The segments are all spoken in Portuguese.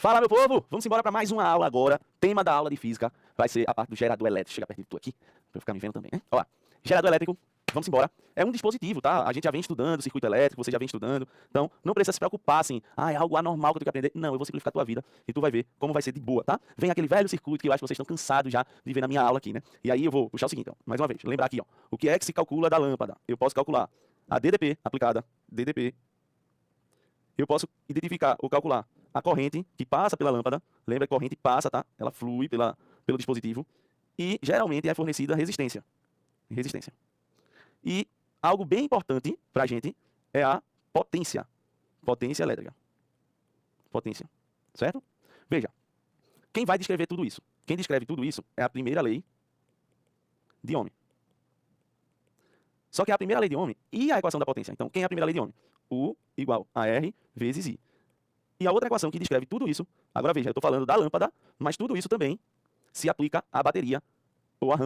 Fala, meu povo! Vamos embora para mais uma aula agora. Tema da aula de física vai ser a parte do gerador elétrico. Chega perto de tu aqui, pra eu ficar me vendo também, né? Ó, gerador elétrico, vamos embora. É um dispositivo, tá? A gente já vem estudando circuito elétrico, você já vem estudando. Então, não precisa se preocupar assim, é algo anormal que eu tenho que aprender. Não, eu vou simplificar a tua vida e tu vai ver como vai ser de boa, tá? Vem aquele velho circuito que eu acho que vocês estão cansados já de ver na minha aula aqui, né? E aí eu vou puxar o seguinte, ó, mais uma vez, lembrar aqui, ó. O que é que se calcula da lâmpada? Eu posso calcular a DDP aplicada, DDP. Eu posso identificar ou calcular a corrente que passa pela lâmpada. Lembra que a corrente passa, tá? Ela flui pelo dispositivo. E geralmente é fornecida resistência. Resistência. E algo bem importante para a gente é a potência. Potência elétrica. Potência. Certo? Veja. Quem vai descrever tudo isso? Quem descreve tudo isso é a primeira lei de Ohm. Só que é a primeira lei de Ohm e a equação da potência. Então, quem é a primeira lei de Ohm? U igual a R vezes I. E a outra equação que descreve tudo isso, agora veja, eu estou falando da lâmpada, mas tudo isso também se aplica à bateria ou a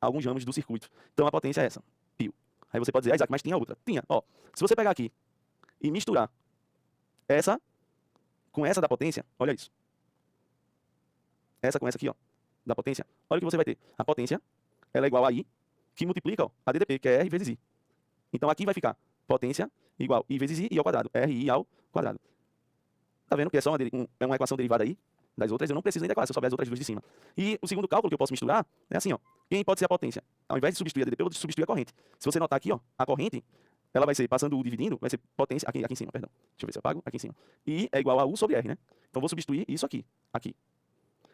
alguns ramos do circuito. Então a potência é essa, π. Aí você pode dizer, Isaac, mas tinha outra. Tinha, ó. Se você pegar aqui e misturar essa com essa da potência, olha isso. Essa com essa aqui, ó, da potência, olha o que você vai ter. A potência, ela é igual a I, que multiplica, ó, a DDP, que é R vezes I. Então aqui vai ficar potência igual I vezes I ao quadrado, RI ao quadrado. Tá vendo que é só uma equação derivada aí das outras? Eu não preciso nem decorar, se eu souber as outras duas de cima. E o segundo cálculo que eu posso misturar é assim, ó. Quem pode ser a potência? Ao invés de substituir a DDP, eu vou substituir a corrente. Se você notar aqui, ó, a corrente, ela vai ser, passando o dividindo, vai ser potência, aqui em cima, perdão. Deixa eu ver se eu apago, aqui em cima. I é igual a U sobre R, né? Então vou substituir isso aqui, aqui.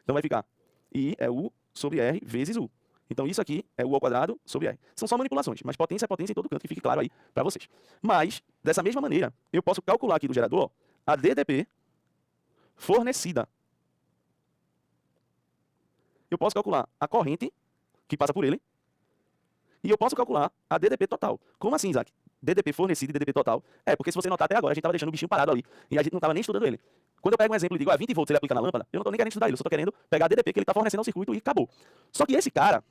Então vai ficar I é U sobre R vezes U. Então isso aqui é U ao quadrado sobre R. São só manipulações, mas potência é potência em todo canto, que fique claro aí para vocês. Mas, dessa mesma maneira, eu posso calcular aqui do gerador, ó, a DDP fornecida. Eu posso calcular a corrente que passa por ele e eu posso calcular a DDP total. Como assim, Isaac? DDP fornecida e DDP total? É, porque se você notar até agora, a gente estava deixando o bichinho parado ali e a gente não estava nem estudando ele. Quando eu pego um exemplo e digo, 20 volts ele aplica na lâmpada, eu não estou nem querendo estudar ele, eu só estou querendo pegar a DDP que ele está fornecendo ao circuito e acabou. Só que esse cara,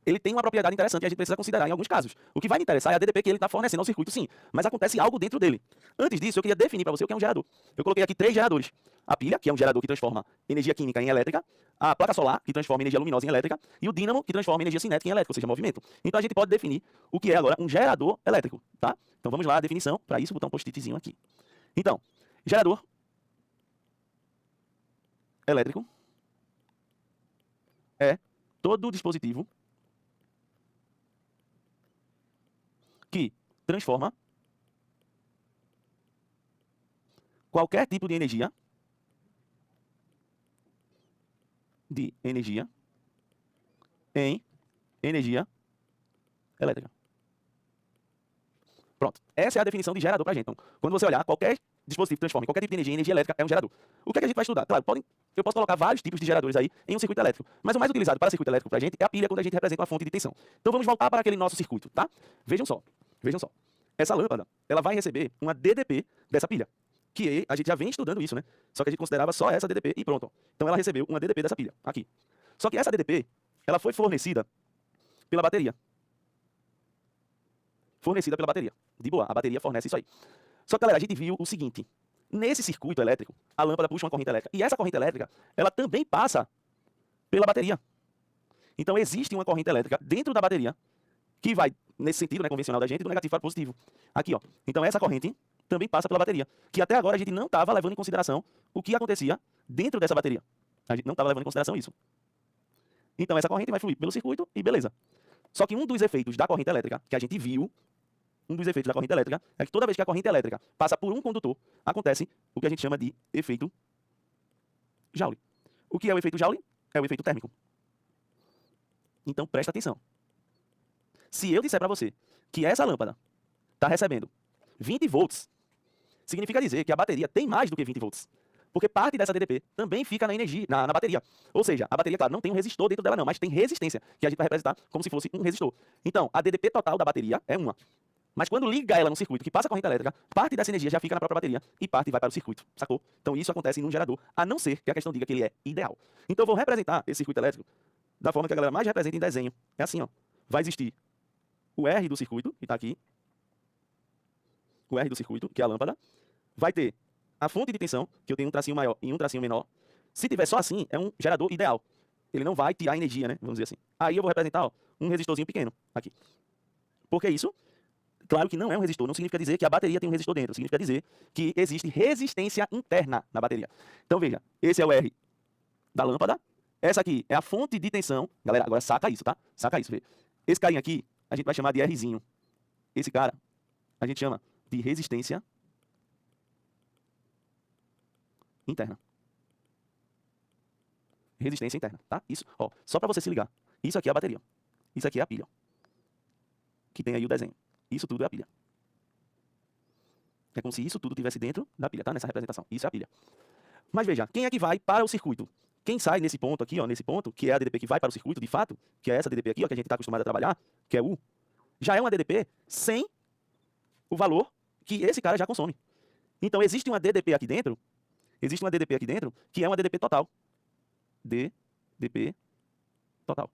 ele tem uma propriedade interessante e a gente precisa considerar em alguns casos. O que vai me interessar é a DDP que ele está fornecendo ao circuito, sim, mas acontece algo dentro dele. Antes disso, eu queria definir para você o que é um gerador. Eu coloquei aqui 3 geradores. A pilha, que é um gerador que transforma energia química em elétrica, a placa solar, que transforma energia luminosa em elétrica, e o dínamo, que transforma energia cinética em elétrica, ou seja, movimento. Então a gente pode definir o que é agora um gerador elétrico, tá? Então vamos lá, a definição, para isso botar um post-itzinho aqui. Então, gerador elétrico é todo dispositivo que transforma qualquer tipo de energia em energia elétrica. Pronto. Essa é a definição de gerador pra gente. Então, quando você olhar, qualquer dispositivo que transforma qualquer tipo de energia em energia elétrica é um gerador. O que é que a gente vai estudar? Claro, eu posso colocar vários tipos de geradores aí em um circuito elétrico, mas o mais utilizado para circuito elétrico pra gente é a pilha quando a gente representa uma fonte de tensão. Então vamos voltar para aquele nosso circuito, tá? Vejam só. Essa lâmpada, ela vai receber uma DDP dessa pilha, que a gente já vem estudando isso, né? Só que a gente considerava só essa DDP e pronto. Então ela recebeu uma DDP dessa pilha, aqui. Só que essa DDP, ela foi fornecida pela bateria. Fornecida pela bateria. De boa, a bateria fornece isso aí. Só que, galera, a gente viu o seguinte. Nesse circuito elétrico, a lâmpada puxa uma corrente elétrica. E essa corrente elétrica, ela também passa pela bateria. Então existe uma corrente elétrica dentro da bateria que vai, nesse sentido, né, convencional da gente, do negativo para o positivo. Aqui, ó. Então essa corrente também passa pela bateria. Que até agora a gente não estava levando em consideração o que acontecia dentro dessa bateria. A gente não estava levando em consideração isso. Então essa corrente vai fluir pelo circuito e beleza. Só que um dos efeitos da corrente elétrica, que a gente viu, é que toda vez que a corrente elétrica passa por um condutor, acontece o que a gente chama de efeito Joule. O que é o efeito Joule? É o efeito térmico. Então presta atenção. Se eu disser para você que essa lâmpada está recebendo 20 volts, significa dizer que a bateria tem mais do que 20 volts. Porque parte dessa DDP também fica na energia, na bateria. Ou seja, a bateria, claro, não tem um resistor dentro dela não, mas tem resistência, que a gente vai representar como se fosse um resistor. Então, a DDP total da bateria é 1. Mas quando liga ela no circuito que passa a corrente elétrica, parte dessa energia já fica na própria bateria e parte vai para o circuito, sacou? Então isso acontece num gerador, a não ser que a questão diga que ele é ideal. Então eu vou representar esse circuito elétrico da forma que a galera mais representa em desenho. É assim, ó. Vai existir o R do circuito, que está aqui. O R do circuito, que é a lâmpada. Vai ter a fonte de tensão, que eu tenho um tracinho maior e um tracinho menor. Se tiver só assim, é um gerador ideal. Ele não vai tirar energia, né? Vamos dizer assim. Aí eu vou representar, ó, um resistorzinho pequeno aqui. Por que isso? Claro que não é um resistor, não significa dizer que a bateria tem um resistor dentro, significa dizer que existe resistência interna na bateria. Então veja, esse é o R da lâmpada, essa aqui é a fonte de tensão. Galera, agora saca isso, tá? Saca isso, vê. Esse carinha aqui, a gente vai chamar de Rzinho. Esse cara, a gente chama de resistência interna. Resistência interna, tá? Isso, ó, só para você se ligar. Isso aqui é a bateria. Isso aqui é a pilha. Que tem aí o desenho. Isso tudo é a pilha. É como se isso tudo estivesse dentro da pilha, tá? Nessa representação. Isso é a pilha. Mas veja, quem é que vai para o circuito? Quem sai nesse ponto aqui, ó, nesse ponto, que é a DDP que vai para o circuito, de fato, que é essa DDP aqui, ó, que a gente está acostumado a trabalhar, que é U, já é uma DDP sem o valor que esse cara já consome. Então, existe uma DDP aqui dentro, que é uma DDP total. DDP total.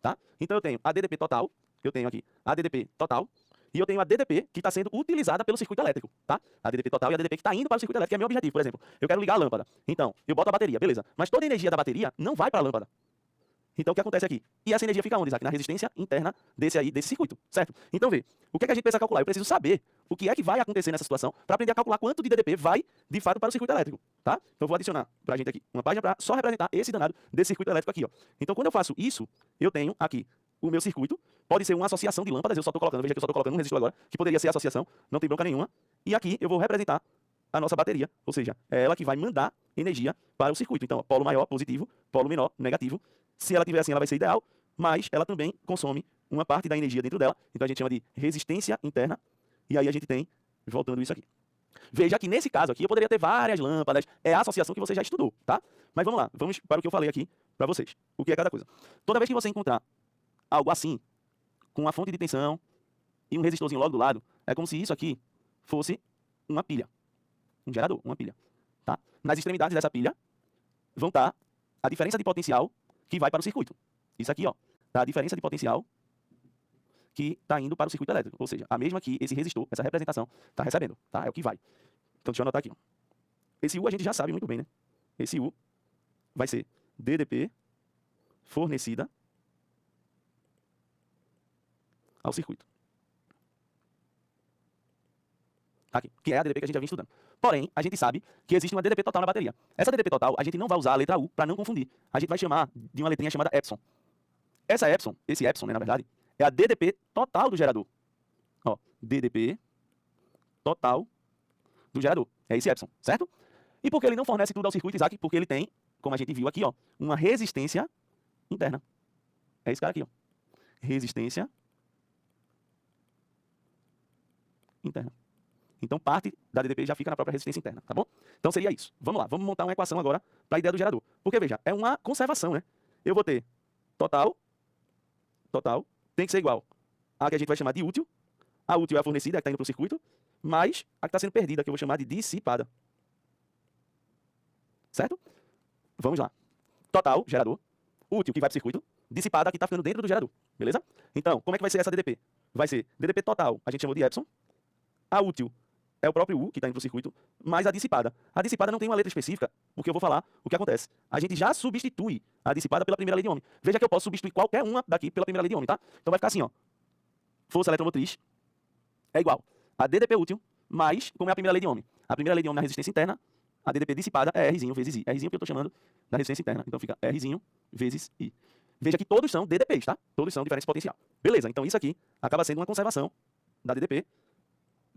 Tá? Então, eu tenho a DDP total, eu tenho aqui a DDP total, e eu tenho a DDP que está sendo utilizada pelo circuito elétrico, tá? A DDP total e a DDP que está indo para o circuito elétrico, que é meu objetivo, por exemplo. Eu quero ligar a lâmpada. Então, eu boto a bateria, beleza. Mas toda a energia da bateria não vai para a lâmpada. Então, o que acontece aqui? E essa energia fica onde, Isaac? Na resistência interna desse circuito, certo? Então, vê, o que é que a gente precisa calcular? Eu preciso saber o que é que vai acontecer nessa situação para aprender a calcular quanto de DDP vai, de fato, para o circuito elétrico, tá? Então, eu vou adicionar para a gente aqui uma página para só representar esse danado desse circuito elétrico aqui, ó. Então, quando eu faço isso, eu tenho aqui o meu circuito, pode ser uma associação de lâmpadas, eu só estou colocando, veja que eu só estou colocando um resistor agora, que poderia ser associação, não tem bronca nenhuma. E aqui eu vou representar a nossa bateria, ou seja, é ela que vai mandar energia para o circuito. Então, ó, polo maior, positivo, polo menor, negativo. Se ela tiver assim, ela vai ser ideal, mas ela também consome uma parte da energia dentro dela. Então, a gente chama de resistência interna. E aí a gente tem, voltando isso aqui. Veja que nesse caso aqui eu poderia ter várias lâmpadas, é a associação que você já estudou, tá? Mas vamos lá, vamos para o que eu falei aqui para vocês. O que é cada coisa? Toda vez que você encontrar algo assim, com uma fonte de tensão e um resistorzinho logo do lado, é como se isso aqui fosse uma pilha. Um gerador, uma pilha. Tá? Nas extremidades dessa pilha vão estar a diferença de potencial que vai para o circuito. Isso aqui, ó, tá a diferença de potencial que está indo para o circuito elétrico. Ou seja, a mesma que esse resistor, essa representação, está recebendo. Tá? É o que vai. Então, deixa eu anotar aqui. Ó. Esse U a gente já sabe muito bem, né? Esse U vai ser DDP fornecida ao circuito. Aqui, que é a DDP que a gente já vem estudando. Porém, a gente sabe que existe uma DDP total na bateria. Essa DDP total, a gente não vai usar a letra U para não confundir. A gente vai chamar de uma letrinha chamada Epson. Essa Epson, esse Epson, né, na verdade, é a DDP total do gerador. Ó, DDP total do gerador. É esse Epson, certo? E por que ele não fornece tudo ao circuito, Isaac? Porque ele tem, como a gente viu aqui, ó, uma resistência interna. É esse cara aqui, ó. Resistência interna. Então, parte da DDP já fica na própria resistência interna, tá bom? Então, seria isso. Vamos lá, vamos montar uma equação agora para a ideia do gerador. Porque, veja, é uma conservação, né? Eu vou ter total, tem que ser igual a que a gente vai chamar de útil. A útil é a fornecida, a que está indo para o circuito, mais a que está sendo perdida, que eu vou chamar de dissipada. Certo? Vamos lá. Total, gerador. Útil, que vai para o circuito. Dissipada, que está ficando dentro do gerador. Beleza? Então, como é que vai ser essa DDP? Vai ser DDP total, a gente chamou de Epson. A útil é o próprio U, que está indo para o circuito, mais a dissipada. A dissipada não tem uma letra específica, porque eu vou falar o que acontece. A gente já substitui a dissipada pela primeira lei de Ohm. Veja que eu posso substituir qualquer uma daqui pela primeira lei de Ohm, tá? Então vai ficar assim, ó. Força eletromotriz é igual a DDP útil, mais, como é a primeira lei de Ohm. A primeira lei de Ohm na resistência interna, a DDP dissipada é Rzinho vezes I. Rzinho que eu estou chamando da resistência interna. Então fica Rzinho vezes I. Veja que todos são DDPs, tá? Todos são diferença potencial. Beleza, então isso aqui acaba sendo uma conservação da DDP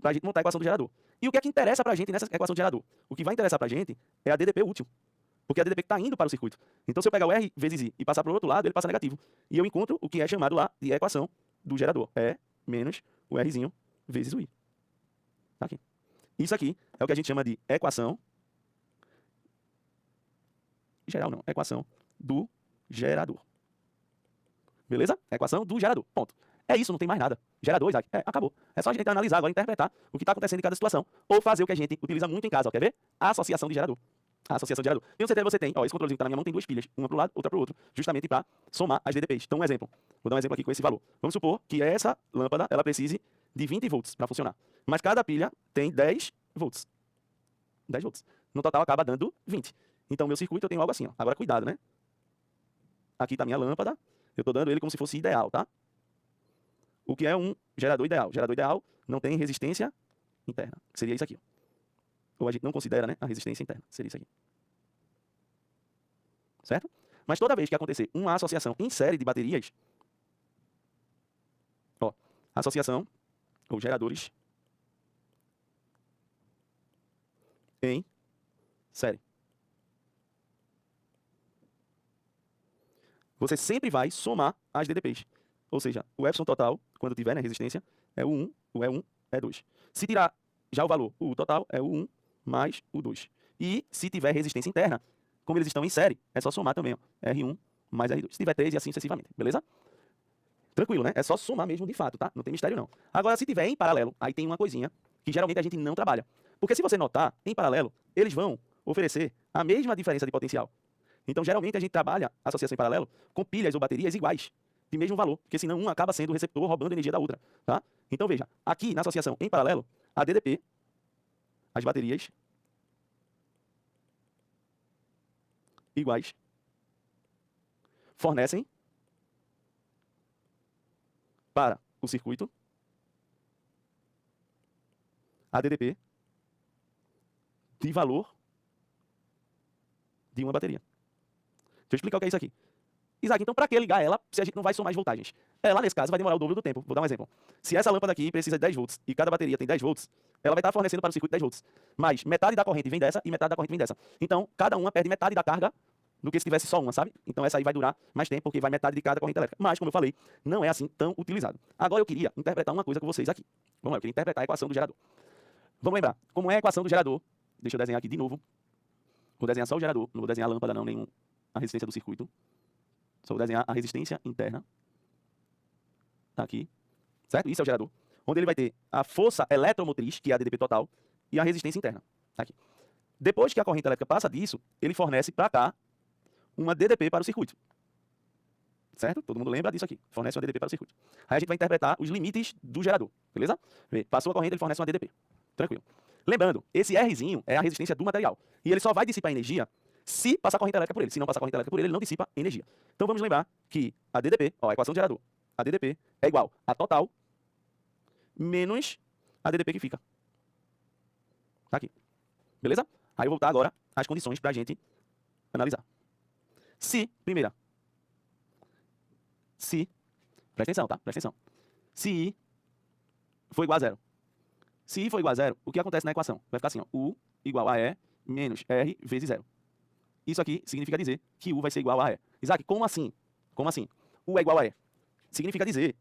para a gente montar a equação do gerador. E o que é que interessa para a gente nessa equação do gerador? O que vai interessar para a gente é a DDP útil, porque é a DDP que está indo para o circuito. Então, se eu pegar o R vezes I e passar para o outro lado, ele passa negativo. E eu encontro o que é chamado lá de equação do gerador. É menos o Rzinho vezes o I. Tá aqui. Isso aqui é o que a gente chama de equação geral, não. Equação do gerador. Beleza? Equação do gerador. Ponto. É isso, não tem mais nada. Gerador, Isaac. Acabou. É só a gente analisar agora, interpretar o que está acontecendo em cada situação. Ou fazer o que a gente utiliza muito em casa, ó. Quer ver? A associação de gerador. A associação de gerador. Tenho certeza que você tem. Ó, esse controlezinho que está na minha mão tem duas pilhas. Uma para o lado, outra para o outro. Justamente para somar as DDPs. Então, um exemplo. Vou dar um exemplo aqui com esse valor. Vamos supor que essa lâmpada ela precise de 20 volts para funcionar. Mas cada pilha tem 10 volts. 10 volts. No total acaba dando 20. Então, meu circuito eu tenho algo assim, ó. Agora, cuidado, né? Aqui está a minha lâmpada. Eu estou dando ele como se fosse ideal, tá? O que é um gerador ideal? Gerador ideal não tem resistência interna, que seria isso aqui, ó. Ou a gente não considera, né, a resistência interna, seria isso aqui. Certo? Mas toda vez que acontecer uma associação em série de baterias, ó, associação ou geradores em série. Você sempre vai somar as DDPs. Ou seja, o Epsilon total, quando tiver na resistência, é o 1, o E1 é 2. Se tirar já o valor, o U total é o 1 mais o 2. E se tiver resistência interna, como eles estão em série, é só somar também, ó, R1 mais R2. Se tiver 3 e assim sucessivamente, beleza? Tranquilo, né? É só somar mesmo de fato, tá? Não tem mistério não. Agora, se tiver em paralelo, aí tem uma coisinha que geralmente a gente não trabalha. Porque se você notar, em paralelo, eles vão oferecer a mesma diferença de potencial. Então, geralmente, a gente trabalha a associação em paralelo com pilhas ou baterias iguais, de mesmo valor, porque senão um acaba sendo o receptor roubando energia da outra, tá? Então, veja, aqui na associação em paralelo, a DDP, as baterias iguais, fornecem para o circuito a DDP de valor de uma bateria. Deixa eu explicar o que é isso aqui. Isaac, então para que ligar ela se a gente não vai somar as voltagens? Ela, nesse caso, vai demorar o dobro do tempo. Vou dar um exemplo. Se essa lâmpada aqui precisa de 10 volts e cada bateria tem 10 volts, ela vai estar fornecendo para o circuito 10 volts. Mas metade da corrente vem dessa e metade da corrente vem dessa. Então, cada uma perde metade da carga do que se tivesse só uma, sabe? Então essa aí vai durar mais tempo porque vai metade de cada corrente elétrica. Mas, como eu falei, não é assim tão utilizado. Agora eu queria interpretar uma coisa com vocês aqui. Vamos lá, eu queria interpretar a equação do gerador. Vamos lembrar, como é a equação do gerador? Deixa eu desenhar aqui de novo. Vou desenhar só o gerador, não vou desenhar a lâmpada não, nem a resistência do circuito. Só vou desenhar a resistência interna. Tá aqui. Certo? Isso é o gerador. Onde ele vai ter a força eletromotriz, que é a DDP total, e a resistência interna. Tá aqui. Depois que a corrente elétrica passa disso, ele fornece para cá uma DDP para o circuito. Certo? Todo mundo lembra disso aqui. Fornece uma DDP para o circuito. Aí a gente vai interpretar os limites do gerador. Beleza? Vê, passou a corrente, ele fornece uma DDP. Tranquilo. Lembrando, esse Rzinho é a resistência do material. E ele só vai dissipar energia se passar corrente elétrica por ele. Se não passar corrente elétrica por ele, ele não dissipa energia. Então vamos lembrar que a DDP, ó, a equação do gerador, a DDP é igual a total menos a DDP que fica. Tá aqui. Beleza? Aí eu vou voltar agora às condições para a gente analisar. Se, primeira, se, presta atenção, tá? Presta atenção. Se I for igual a zero. Se I for igual a zero, o que acontece na equação? Vai ficar assim, ó, U igual a E menos R vezes zero. Isso aqui significa dizer que U vai ser igual a E. Isaac, como assim? Como assim? U é igual a E. Significa dizer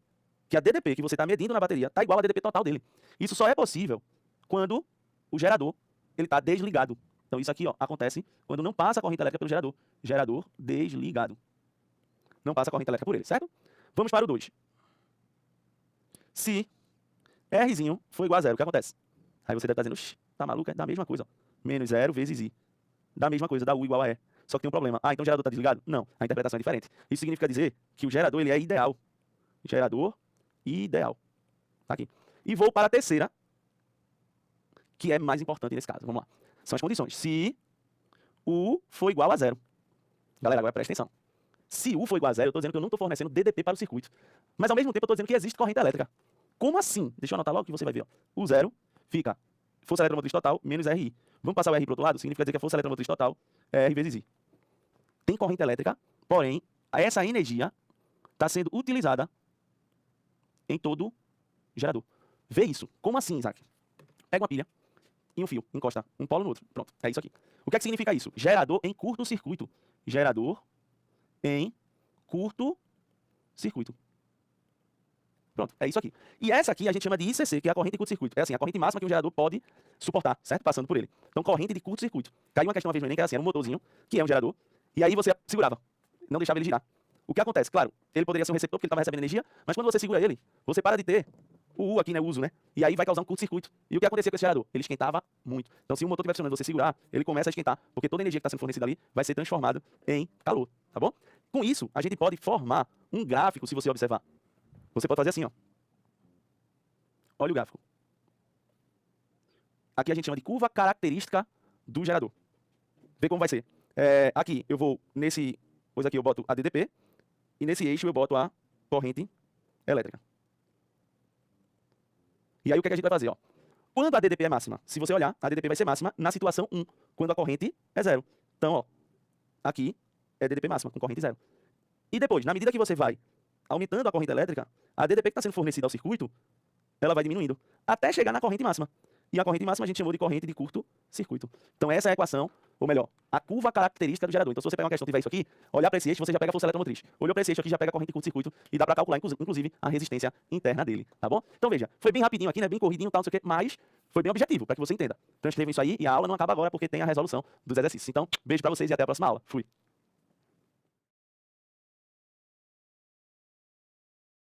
que a DDP que você está medindo na bateria está igual à DDP total dele. Isso só é possível quando o gerador está desligado. Então isso aqui ó, acontece quando não passa a corrente elétrica pelo gerador. Gerador desligado. Não passa a corrente elétrica por ele, certo? Vamos para o 2. Se Rzinho for igual a zero, o que acontece? Aí você deve estar dizendo, tá maluco? É da mesma coisa. Ó. Menos 0 vezes I. Da mesma coisa, dá U igual a E. Só que tem um problema. Ah, então o gerador está desligado? Não, a interpretação é diferente. Isso significa dizer que o gerador ele é ideal. Gerador ideal. Tá aqui. E vou para a terceira, que é mais importante nesse caso. Vamos lá. São as condições. Se U for igual a zero. Galera, agora presta atenção. Se U for igual a zero, eu estou dizendo que eu não estou fornecendo DDP para o circuito. Mas ao mesmo tempo eu estou dizendo que existe corrente elétrica. Como assim? Deixa eu anotar logo que você vai ver. Ó. O zero fica força eletromotriz total menos RI. Vamos passar o R para o outro lado? Significa dizer que a força eletromotriz total é R vezes I. Tem corrente elétrica, porém, essa energia está sendo utilizada em todo gerador. Vê isso. Como assim, Isaac? Pega uma pilha e um fio, encosta um polo no outro. Pronto, é isso aqui. O que é que significa isso? Gerador em curto-circuito. Gerador em curto-circuito. Pronto, é isso aqui. E essa aqui a gente chama de ICC, que é a corrente de curto-circuito. É assim, a corrente máxima que um gerador pode suportar, certo? Passando por ele. Então, corrente de curto-circuito. Caiu uma questão uma vez no Enem, que era assim, era um motorzinho, que é um gerador, e aí você segurava, não deixava ele girar. O que acontece? Claro, ele poderia ser um receptor porque ele estava recebendo energia, mas quando você segura ele, você para de ter o U aqui, né, o uso, né? E aí vai causar um curto-circuito. E o que acontecia com esse gerador? Ele esquentava muito. Então, se o motor estiver funcionando, você segurar, ele começa a esquentar, porque toda a energia que está sendo fornecida ali vai ser transformada em calor, tá bom? Com isso, a gente pode formar um gráfico, se você observar. Você pode fazer assim, ó. Olha o gráfico. Aqui a gente chama de curva característica do gerador. Vê como vai ser. Aqui eu vou, nesse coisa aqui eu boto a DDP, e nesse eixo eu boto a corrente elétrica. E aí o que, é que a gente vai fazer? Ó? Quando a DDP é máxima, se você olhar, a DDP vai ser máxima na situação 1, quando a corrente é 0. Então, ó, aqui é DDP máxima, com corrente 0. E depois, na medida que você vai aumentando a corrente elétrica, a DDP que está sendo fornecida ao circuito, ela vai diminuindo, até chegar na corrente máxima. E a corrente máxima a gente chamou de corrente de curto-circuito. Então essa é a equação, ou melhor, a curva característica do gerador. Então se você pegar uma questão e tiver isso aqui, olhar para esse eixo, você já pega a força eletromotriz. Olhou para esse eixo aqui, já pega a corrente de curto-circuito e dá para calcular, inclusive, a resistência interna dele, tá bom? Então veja, foi bem rapidinho aqui, né? Bem corridinho, tal, não sei o quê, mas foi bem objetivo, para que você entenda. Transcrevam isso aí e a aula não acaba agora porque tem a resolução dos exercícios. Então, beijo para vocês e até a próxima aula. Fui!